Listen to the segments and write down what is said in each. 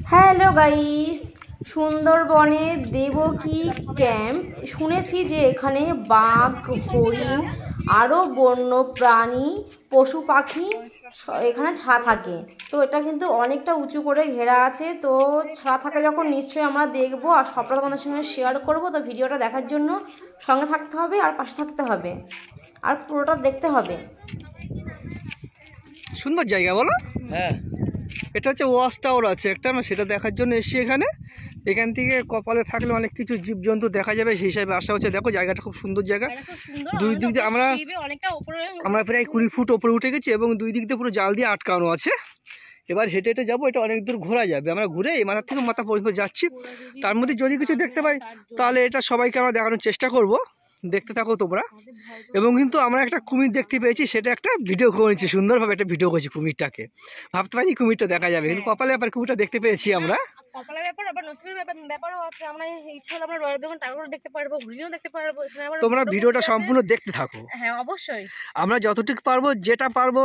Hello guys, সুন্দরবনে Devaki camp. শুনেছি যে এখানে বাঘ, হরিণ, আরও বন্য প্রাণী, পশু পাখি এখানে ছাড়া থাকে। তো এটা কিন্তু অনেকটা উঁচু করে ঘেরা আছে। তো ছাড়া থাকে যখন নিশ্চয়ই আমরা দেখবো আর সবটা তোমাদের সঙ্গে শেয়ার করবো। তো ভিডিওটা দেখার জন্য সঙ্গে থাকতে হবে আর পাশে থাকতে হবে আর পুরোটা দেখতে হবে। সুন্দর জায়গা বলো। হ্যাঁ, এটা হচ্ছে ওয়াচ টাওয়ার আছে একটা, আমরা সেটা দেখার জন্য এসেছি এখানে। এখান থেকে কপালে থাকলে অনেক কিছু জীবজন্তু দেখা যাবে, সেই হিসাবে আসা হচ্ছে। দেখো জায়গাটা খুব সুন্দর জায়গা। দুই দিক দিয়ে আমরা প্রায় 20 ফুট ওপরে উঠে গেছি এবং দুই দিক দিয়ে পুরো জাল দিয়ে আটকানো আছে। এবার হেঁটে হেঁটে যাবো, এটা অনেক দূর ঘোরা যাবে। আমরা ঘুরে এই মাথা থেকে মাথা পর্যন্ত যাচ্ছি। তার মধ্যে যদি কিছু দেখতে পাই তাহলে এটা সবাইকে আমরা দেখানোর চেষ্টা করব। দেখতে থাকো তোমরা। এবং কিন্তু আমরা একটা কুমির দেখতে পেয়েছি, সেটা একটা ভিডিও করেছি, সুন্দরভাবে একটা ভিডিও করেছি কুমিরটাকে। ভাবতে পারি কুমিরটা দেখা যাবে, কিন্তু কপালে ব্যাপার কুমিরটা দেখতে পেয়েছি আমরা। কপালের ব্যাপার আবার নসিবের ব্যাপারও আছে। আমরা ইচ্ছা হলে আমরা রয়্যাল বেঙ্গল টাইগারও দেখতে পারবো, হরিণও দেখতে পারবো। এখানে আবার তোমরা ভিডিওটা সম্পূর্ণ দেখতে থাকো। হ্যাঁ অবশ্যই, আমরা যতটুকু পারবো, যেটা পারবো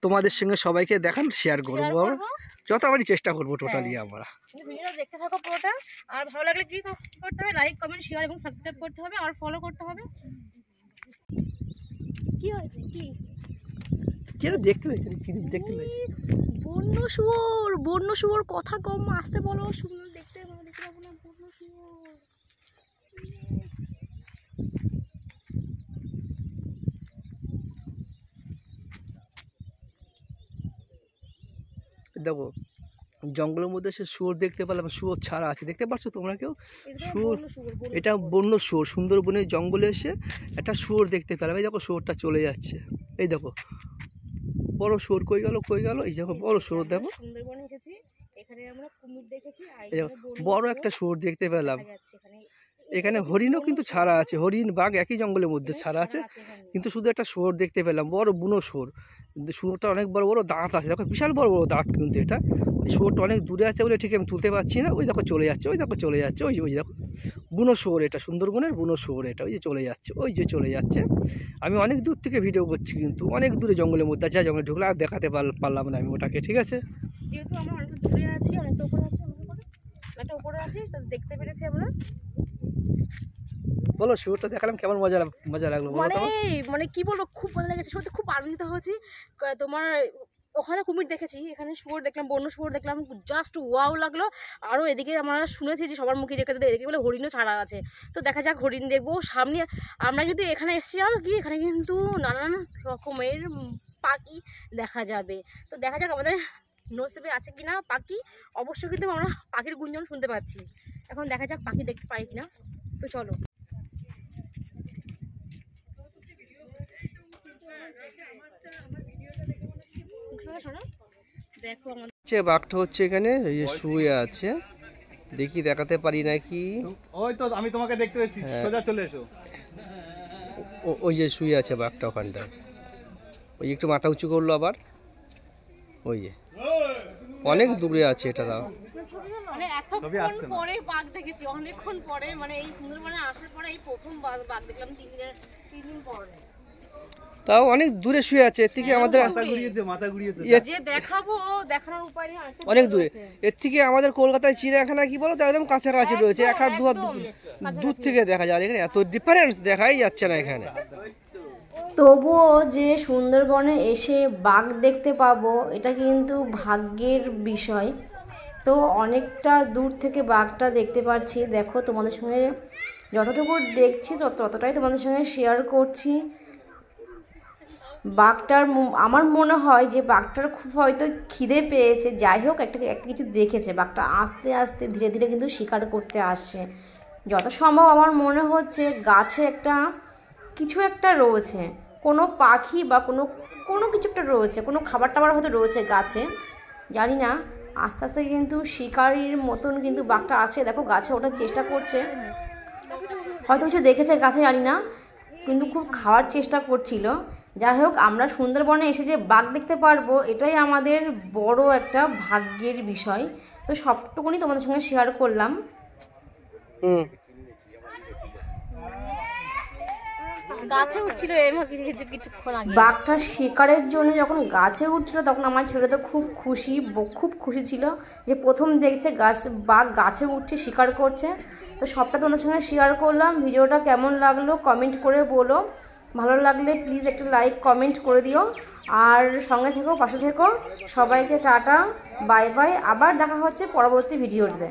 তোমাদের সঙ্গে সবাইকে দেখান, শেয়ার করবো, যতবারই চেষ্টা করবো টোটালি আমরা। ভিডিও দেখতে থাকো পুরোটা। আর ভালো লাগলে কি করতে হবে, লাইক, কমেন্ট, শেয়ার এবং সাবস্ক্রাইব করতে হবে আর ফলো করতে হবে। কি হয়েছে কি দেখতে পেয়েছি, জিনিস দেখতে পেয়েছি। বন্য শুয়োর কথা কম আসতে বলো, সুন্দর দেখতে পাবো না। বন্য শুয়োর দেখো জঙ্গলের মধ্যে সে শুয়োর দেখতে পেলাম, শুয়োর ছাড়া আছে, দেখতে পাচ্ছ তোমরা কেউ? শুয়োর, এটা বন্য শুয়োর। সুন্দরবনের জঙ্গলে এসে একটা শুয়োর দেখতে পেলাম। এই দেখো শুয়োরটা চলে যাচ্ছে, এই দেখো বড় শুয়োর। কই গেল এই দেখো বড় শুয়োর। দেখো সুন্দরবনে এসেছি, এখানে আমরা কুমির দেখেছি আর বড় একটা শুয়োর দেখতে পেলাম। এখানে হরিণও কিন্তু ছাড়া আছে, হরিণ বাঘ একই জঙ্গলের মধ্যে ছাড়া আছে, কিন্তু শুধু একটা শুয়োর দেখতে পেলাম, বড় বুনো শুয়োর। শুয়োরটা অনেক বড় বড় দাঁত আছে, দেখো বিশাল বড় বড় দাঁত। কিন্তু এটা ওই শুয়োরটা অনেক দূরে আছে বলে ঠিক আমি তুলতে পারছি না। ওই দেখো চলে যাচ্ছে, ওই দেখো চলে যাচ্ছে, ওই দেখো বুনো শুয়োর। এটা সুন্দরবনের বুনো শুয়োর, এটা ওই যে চলে যাচ্ছে, ওই যে চলে যাচ্ছে। আমি অনেক দূর থেকে ভিডিও করছি, কিন্তু অনেক দূরে জঙ্গলের মধ্যে আছে। জঙ্গলে ঢুকলে আর দেখাতে পারলাম না আমি ওটাকে। ঠিক আছে, যেহেতু আমরা অনেকটা দূরে আছি, অনেকটা উপরে আছি, অনেকটা উপরে আছি, দেখতে পেরেছি আমরা। বলো শুয়োরটা দেখালাম, কেমন মজা লাগলো? মানে কি বলবো, খুব ভালো লেগেছে, সত্যি খুব আনন্দিত হয়েছি। তোমার ওখানে কুমির দেখেছি, এখানে শুয়োর দেখলাম, বন্য শুয়োর দেখলাম, জাস্ট ওয়াও লাগলো। আরও এদিকে আমরা শুনেছি যে সবার মুখে দেখতে এদিকে বলে হরিণও ছাড়া আছে। তো দেখা যাক, হরিণ দেখবো সামনে। আমরা কিন্তু এখানে এসেছি জানো কি, এখানে কিন্তু নানান রকমের পাখি দেখা যাবে। তো দেখা যাক আমাদের নসিবে আছে কিনা পাখি। অবশ্যই কিন্তু আমরা পাখির গুঞ্জন শুনতে পাচ্ছি। এখন দেখা যাক পাখি দেখতে পাই কিনা। তো চলো। বাঘটা হচ্ছে এখানে শুয়ে আছে, দেখি দেখাতে পারি নাকি। ওই তো আমি তোমাকে দেখতে পেয়েছি, সোজা চলে এসো। ওই যে শুয়ে আছে বাঘটা ওখানটায়, ওই একটু মাথা উঁচু করলো আবার। ওই যে অনেক দূরে আছে এটা। দাও এতক্ষণ পরে বাঘ দেখেছি, অনেকক্ষণ পরে, মানে এই সুন্দরবনে আসার পরে এই প্রথম বাঘ দেখলাম 3 দিন পরে। তাও অনেক দূরে শুয়ে আছে, এর থেকে আমাদের মাথা ঘুরিয়েছে যে দেখাবো, দেখানোর উপায় নেই, অনেক দূরে। এর থেকে আমাদের কলকাতায় চিড়িয়াখানা কি বলো, একদম কাছাকাছি রয়েছে, 1 হাত 2 হাত দূর থেকে দেখা যায়। এখানে এত ডিফারেন্স দেখাই যাচ্ছে না এখানে। তবুও যে সুন্দরবনে এসে বাঘ দেখতে পাবো, এটা কিন্তু ভাগ্যের বিষয়। তো অনেকটা দূর থেকে বাঘটা দেখতে পাচ্ছি। দেখো তোমাদের সঙ্গে যতটুকু দেখছি ততটাই তোমাদের সঙ্গে শেয়ার করছি। বাঘটার আমার মনে হয় যে বাঘটার খুব হয়তো খিদে পেয়েছে, যাই হোক একটা কিছু দেখেছে। বাঘটা আস্তে আস্তে ধীরে ধীরে কিন্তু শিকার করতে আসছে। যত সম্ভব আমার মনে হচ্ছে গাছে কিছু একটা রয়েছে, কোনো পাখি বা কোনো কিছু একটা রয়েছে, কোনো খাবার টাবার হয়তো রয়েছে গাছে, জানি না। আস্তে আস্তে কিন্তু শিকারির মতন কিন্তু বাঘটা আছে। দেখো গাছে ওঠার চেষ্টা করছে, হয়তো কিছু দেখেছে গাছে, জানি না, কিন্তু খুব খাওয়ার চেষ্টা করছিল। যাই হোক, আমরা সুন্দরবনে এসে যে বাঘ দেখতে পারবো, এটাই আমাদের বড় একটা ভাগ্যের বিষয়। তো সবটুকুনি তোমাদের সঙ্গে শেয়ার করলাম। গাছে উঠছিল কিছুক্ষণ আগে। বাঘটা শিকারের জন্য যখন গাছে উঠছিল তখন আমার ছেলে তো খুব খুশি ছিল যে প্রথম দেখছে বাঘ গাছে উঠছে, শিকার করছে। তো সবটা তোমাদের সঙ্গে শেয়ার করলাম। ভিডিওটা কেমন লাগলো কমেন্ট করে বলো, ভালো লাগলে প্লিজ একটা লাইক কমেন্ট করে দিও, আর সঙ্গে থেকো, পাশে থেকো। সবাইকে টাটা, বাই বাই। আবার দেখা হচ্ছে পরবর্তী ভিডিওতে।